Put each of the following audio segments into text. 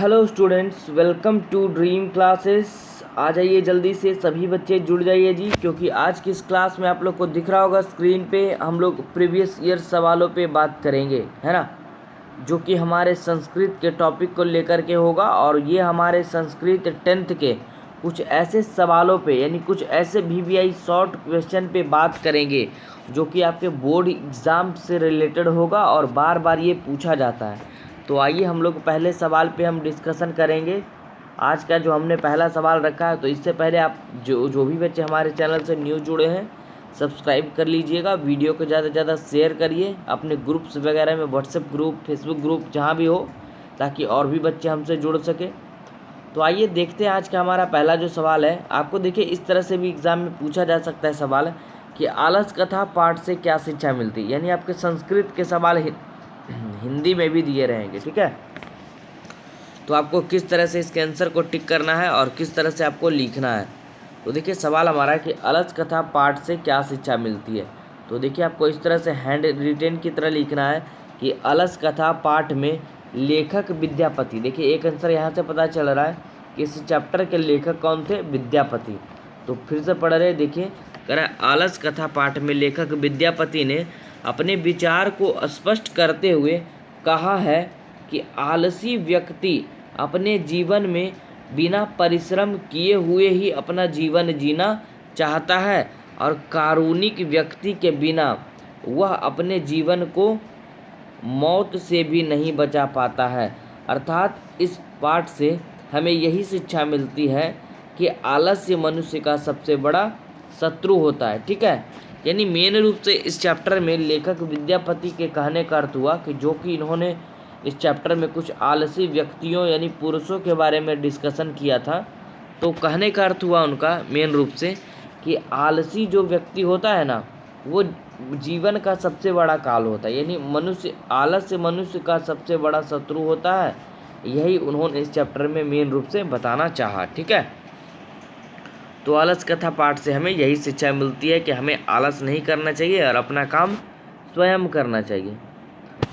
Hello students, welcome to dream classes. आ जाइए जल्दी से, सभी बच्चे जुड़ जाइए जी, क्योंकि आज की इस क्लास में आप लोग को दिख रहा होगा स्क्रीन पे हम लोग प्रीवियस ईयर सवालों पे बात करेंगे, है ना, जो कि हमारे संस्कृत के टॉपिक को लेकर के होगा। और ये हमारे संस्कृत 10th के कुछ ऐसे सवालों पे, यानी कुछ ऐसे VVI शॉर्ट क्वेश्चन पे बात करेंगे जो कि आपके बोर्ड एग्ज़ाम से रिलेटेड होगा और बार बार ये पूछा जाता है। तो आइए हम लोग पहले सवाल पे हम डिस्कशन करेंगे आज का जो हमने पहला सवाल रखा है। तो इससे पहले आप जो भी बच्चे हमारे चैनल से न्यू जुड़े हैं सब्सक्राइब कर लीजिएगा, वीडियो को ज़्यादा से ज़्यादा शेयर करिए अपने ग्रुप्स वगैरह में, व्हाट्सएप ग्रुप, फेसबुक ग्रुप, जहाँ भी हो, ताकि और भी बच्चे हमसे जुड़ सके। तो आइए देखते हैं आज का हमारा पहला जो सवाल है। आपको देखिए इस तरह से भी एग्ज़ाम में पूछा जा सकता है सवाल कि आलस कथा पाठ से क्या शिक्षा मिलती है, यानी आपके संस्कृत के सवाल हिंदी में भी दिए रहेंगे, ठीक है। तो आपको किस तरह से इसके आंसर को टिक करना है और किस तरह से आपको लिखना है। तो देखिए सवाल हमारा कि अलस कथा पाठ से क्या शिक्षा मिलती है। तो देखिए आपको इस तरह से हैंड रिटेन की तरह लिखना है कि अलस कथा पाठ में लेखक विद्यापति। देखिए एक आंसर यहाँ से पता चल रहा है कि इस चैप्टर के लेखक कौन थे, विद्यापति। तो फिर से पढ़ रहे, देखिए कह रहा है आलस कथा पाठ में लेखक विद्यापति ने अपने विचार को स्पष्ट करते हुए कहा है कि आलसी व्यक्ति अपने जीवन में बिना परिश्रम किए हुए ही अपना जीवन जीना चाहता है और कारुणिक व्यक्ति के बिना वह अपने जीवन को मौत से भी नहीं बचा पाता है। अर्थात इस पाठ से हमें यही शिक्षा मिलती है कि आलस्य मनुष्य का सबसे बड़ा शत्रु होता है, ठीक है। यानी मेन रूप से इस चैप्टर में लेखक विद्यापति के कहने का अर्थ हुआ कि जो कि इन्होंने इस चैप्टर में कुछ आलसी व्यक्तियों यानी पुरुषों के बारे में डिस्कशन किया था। तो कहने का अर्थ हुआ उनका मेन रूप से कि आलसी जो व्यक्ति होता है ना, वो जीवन का सबसे बड़ा काल होता है, यानी मनुष्य आलस्य मनुष्य का सबसे बड़ा शत्रु होता है। यही उन्होंने इस चैप्टर में मेन रूप से बताना चाहा, ठीक है। तो आलस कथा पाठ से हमें यही शिक्षा मिलती है कि हमें आलस नहीं करना चाहिए और अपना काम स्वयं करना चाहिए।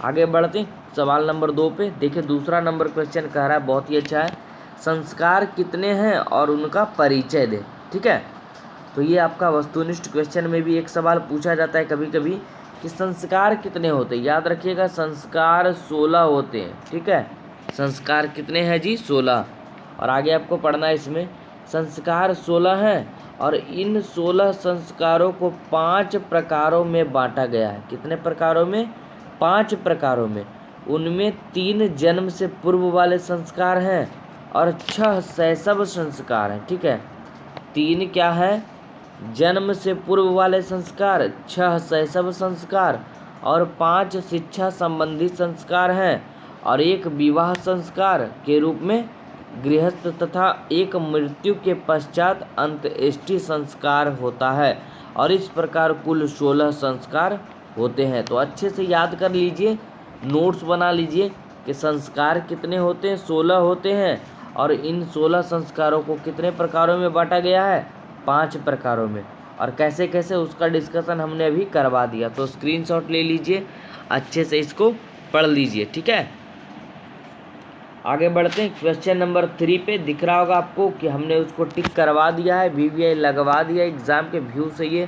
आगे बढ़ते सवाल नंबर 2 पे। देखिए दूसरा नंबर क्वेश्चन कह रहा है, बहुत ही अच्छा है, संस्कार कितने हैं और उनका परिचय दे, ठीक है। तो ये आपका वस्तुनिष्ठ क्वेश्चन में भी एक सवाल पूछा जाता है कभी कभी कि संस्कार कितने होते हैं। याद रखिएगा संस्कार 16 होते हैं, ठीक है। संस्कार कितने हैं जी? 16। और आगे आपको पढ़ना है इसमें, संस्कार 16 हैं और इन 16 संस्कारों को 5 प्रकारों में बांटा गया है। कितने प्रकारों में? 5 प्रकारों में। उनमें 3 जन्म से पूर्व वाले संस्कार हैं और 6 शैशव संस्कार हैं, ठीक है। 3 क्या है? जन्म से पूर्व वाले संस्कार, 6 शैशव संस्कार और 5 शिक्षा संबंधी संस्कार हैं और 1 विवाह संस्कार के रूप में गृहस्थ तथा 1 मृत्यु के पश्चात अंत्येष्टि संस्कार होता है। और इस प्रकार कुल 16 संस्कार होते हैं। तो अच्छे से याद कर लीजिए, नोट्स बना लीजिए कि संस्कार कितने होते हैं, 16 होते हैं और इन 16 संस्कारों को कितने प्रकारों में बांटा गया है? 5 प्रकारों में। और कैसे कैसे उसका डिस्कशन हमने अभी करवा दिया। तो स्क्रीनशॉट ले लीजिए, अच्छे से इसको पढ़ लीजिए, ठीक है। आगे बढ़ते हैं क्वेश्चन नंबर 3 पे। दिख रहा होगा आपको कि हमने उसको टिक करवा दिया है, VVI लगवा दिया एग्ज़ाम के व्यू से। ये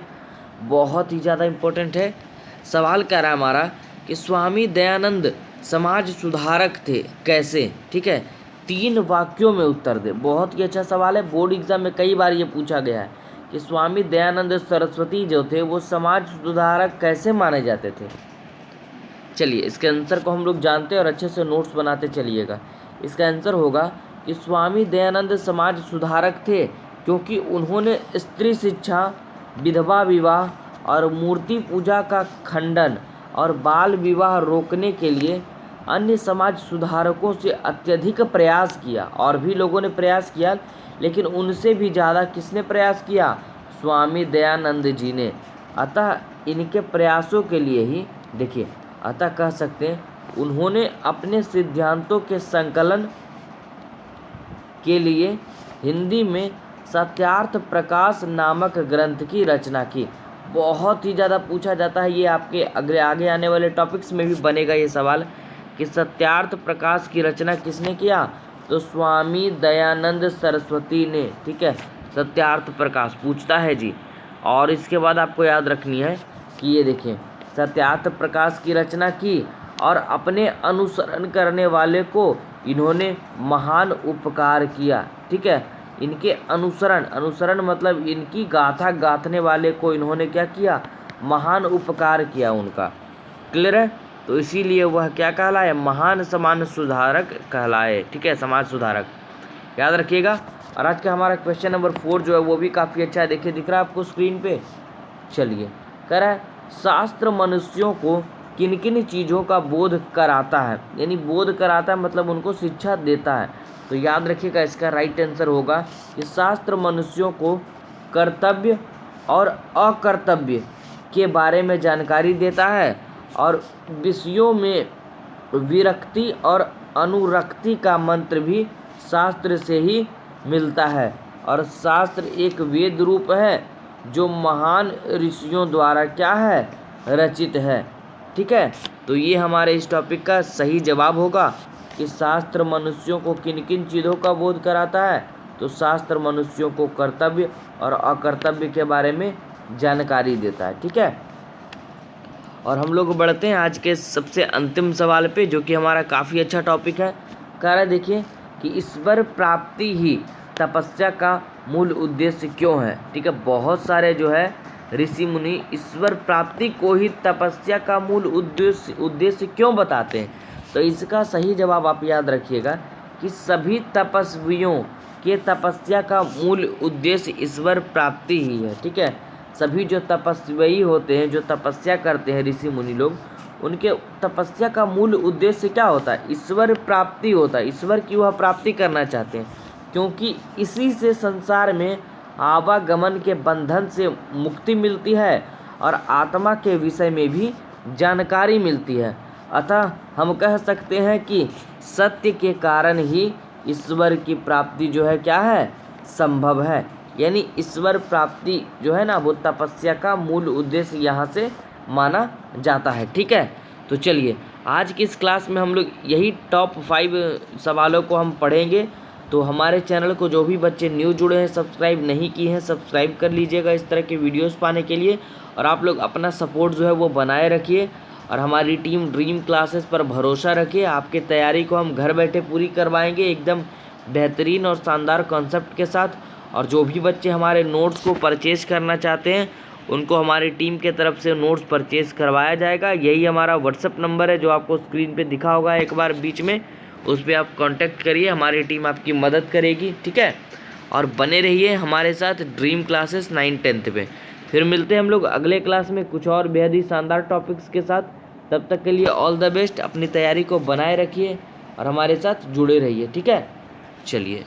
बहुत ही ज़्यादा इम्पोर्टेंट है। सवाल कह रहा है हमारा कि स्वामी दयानंद समाज सुधारक थे कैसे, ठीक है। 3 वाक्यों में उत्तर दे। बहुत ही अच्छा सवाल है, बोर्ड एग्जाम में कई बार ये पूछा गया है कि स्वामी दयानंद सरस्वती जो थे वो समाज सुधारक कैसे माने जाते थे। चलिए इसके आंसर को हम लोग जानते हैं और अच्छे से नोट्स बनाते चलिएगा। इसका आंसर होगा कि स्वामी दयानंद समाज सुधारक थे क्योंकि उन्होंने स्त्री शिक्षा, विधवा विवाह और मूर्ति पूजा का खंडन और बाल विवाह रोकने के लिए अन्य समाज सुधारकों से अत्यधिक प्रयास किया। और भी लोगों ने प्रयास किया, लेकिन उनसे भी ज़्यादा किसने प्रयास किया? स्वामी दयानंद जी ने। अतः इनके प्रयासों के लिए ही देखिए, अतः कह सकते हैं उन्होंने अपने सिद्धांतों के संकलन के लिए हिंदी में सत्यार्थ प्रकाश नामक ग्रंथ की रचना की। बहुत ही ज़्यादा पूछा जाता है, ये आपके अगले आगे आने वाले टॉपिक्स में भी बनेगा ये सवाल कि सत्यार्थ प्रकाश की रचना किसने किया? तो स्वामी दयानंद सरस्वती ने, ठीक है। सत्यार्थ प्रकाश पूछता है जी। और इसके बाद आपको याद रखनी है कि ये देखिए, सत्यार्थ प्रकाश की रचना की और अपने अनुसरण करने वाले को इन्होंने महान उपकार किया, ठीक है। इनके अनुसरण मतलब इनकी गाथा गाथने वाले को इन्होंने क्या किया, महान उपकार किया उनका। क्लियर है? तो इसीलिए वह क्या कहलाए, महान समाज सुधारक कहलाए, ठीक है, समाज सुधारक, याद रखिएगा। और आज का हमारा क्वेश्चन नंबर 4 जो है वो भी काफ़ी अच्छा है, देखिए दिख रहा है आपको स्क्रीन पे। चलिए, कह रहा है शास्त्र मनुष्यों को किन किन चीज़ों का बोध कराता है, यानी बोध कराता है मतलब उनको शिक्षा देता है। तो याद रखिएगा इसका राइट आंसर होगा कि शास्त्र मनुष्यों को कर्तव्य और अकर्तव्य के बारे में जानकारी देता है और विषयों में विरक्ति और अनुरक्ति का मंत्र भी शास्त्र से ही मिलता है। और शास्त्र एक वेद रूप है जो महान ऋषियों द्वारा क्या है, रचित है, ठीक है। तो ये हमारे इस टॉपिक का सही जवाब होगा कि शास्त्र मनुष्यों को किन किन चीज़ों का बोध कराता है। तो शास्त्र मनुष्यों को कर्तव्य और अकर्तव्य के बारे में जानकारी देता है, ठीक है। और हम लोग बढ़ते हैं आज के सबसे अंतिम सवाल पे, जो कि हमारा काफ़ी अच्छा टॉपिक है। कह रहा है देखिए कि ईश्वर प्राप्ति ही तपस्या का मूल उद्देश्य क्यों है, ठीक है। बहुत सारे जो है ऋषि मुनि ईश्वर प्राप्ति को ही तपस्या का मूल उद्देश्य क्यों बताते हैं। तो इसका सही जवाब आप याद रखिएगा कि सभी तपस्वियों के तपस्या का मूल उद्देश्य ईश्वर प्राप्ति ही है, ठीक है। सभी जो तपस्वी होते हैं, जो तपस्या करते हैं ऋषि मुनि लोग, उनके तपस्या का मूल उद्देश्य क्या होता है, ईश्वर प्राप्ति होता है। ईश्वर की वह प्राप्ति करना चाहते हैं, क्योंकि इसी से संसार में आवागमन के बंधन से मुक्ति मिलती है और आत्मा के विषय में भी जानकारी मिलती है। अतः हम कह सकते हैं कि सत्य के कारण ही ईश्वर की प्राप्ति जो है क्या है, संभव है। यानी ईश्वर प्राप्ति जो है ना, वो तपस्या का मूल उद्देश्य यहाँ से माना जाता है, ठीक है। तो चलिए, आज की इस क्लास में हम लोग यही टॉप 5 सवालों को हम पढ़ेंगे। तो हमारे चैनल को जो भी बच्चे न्यू जुड़े हैं, सब्सक्राइब नहीं किए हैं, सब्सक्राइब कर लीजिएगा इस तरह के वीडियोस पाने के लिए। और आप लोग अपना सपोर्ट जो है वो बनाए रखिए और हमारी टीम ड्रीम क्लासेस पर भरोसा रखिए। आपकी तैयारी को हम घर बैठे पूरी करवाएंगे एकदम बेहतरीन और शानदार कॉन्सेप्ट के साथ। और जो भी बच्चे हमारे नोट्स को परचेज़ करना चाहते हैं, उनको हमारी टीम के तरफ से नोट्स परचेज़ करवाया जाएगा। यही हमारा व्हाट्सअप नंबर है जो आपको स्क्रीन पे दिखा होगा एक बार बीच में, उस पर आप कांटेक्ट करिए, हमारी टीम आपकी मदद करेगी, ठीक है। और बने रहिए हमारे साथ ड्रीम क्लासेस 9-10 पे। फिर मिलते हैं हम लोग अगले क्लास में कुछ और बेहद ही शानदार टॉपिक्स के साथ। तब तक के लिए ऑल द बेस्ट, अपनी तैयारी को बनाए रखिए और हमारे साथ जुड़े रहिए, ठीक है। चलिए।